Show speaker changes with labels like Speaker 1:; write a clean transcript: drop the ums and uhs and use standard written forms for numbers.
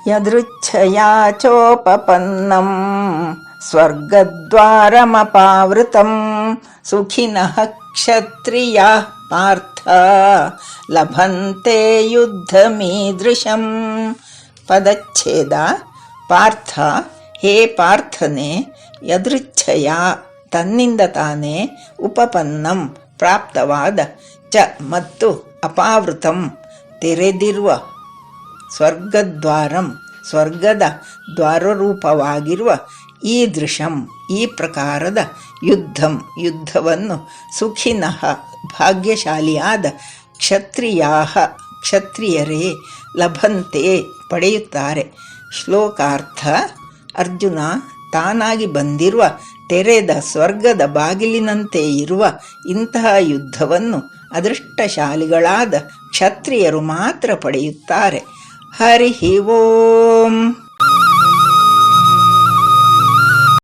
Speaker 1: ಯದೃಚ್ಛಯಾ ಚೋಪಪನ್ನಂ ಸ್ವರ್ಗದ್ವಾರಮಪಾವೃತಂ ಸುಖಿನಃ ಕ್ಷತ್ರಿಯಾಃ ಪಾರ್ಥ ಲಭಂತೆ ಯುದ್ಧಮೀದೃಶಂ. ಪದಚ್ಛೇದ. ಪಾರ್ಥ, ಹೇ ಪಾರ್ಥನೆ, ಯದೃಚ್ಛಯ ತನ್ನಿಂದ ತಾನೇ, ಉಪಪನ್ನಂ ಪ್ರಾಪ್ತವಾದ, ಚ ಮತ್ತು ಅಪಾವೃತಂ ತೆರೆದಿರುವ, ಸ್ವರ್ಗದ್ವಾರಂ ಸ್ವರ್ಗದ ದ್ವಾರರೂಪವಾಗಿರುವ, ಈದೃಶಂ ಈ ಪ್ರಕಾರದ, ಯುದ್ಧವನ್ನು, ಸುಖಿನಃ ಭಾಗ್ಯಶಾಲಿಯಾದ, ಕ್ಷತ್ರಿಯಾಃ ಕ್ಷತ್ರಿಯರೇ, ಲಭಂತೆ ಪಡೆಯುತ್ತಾರೆ. ಶ್ಲೋಕಾರ್ಥ. ಅರ್ಜುನ, ತಾನಾಗಿ ಬಂದಿರುವ ತೆರೆದ ಸ್ವರ್ಗದ ಬಾಗಿಲಿನಂತೆ ಇರುವ ಇಂತಹ ಯುದ್ಧವನ್ನು ಅದೃಷ್ಟಶಾಲಿಗಳಾದ ಕ್ಷತ್ರಿಯರು ಮಾತ್ರ ಪಡೆಯುತ್ತಾರೆ. ಹರಿ ಓಂ.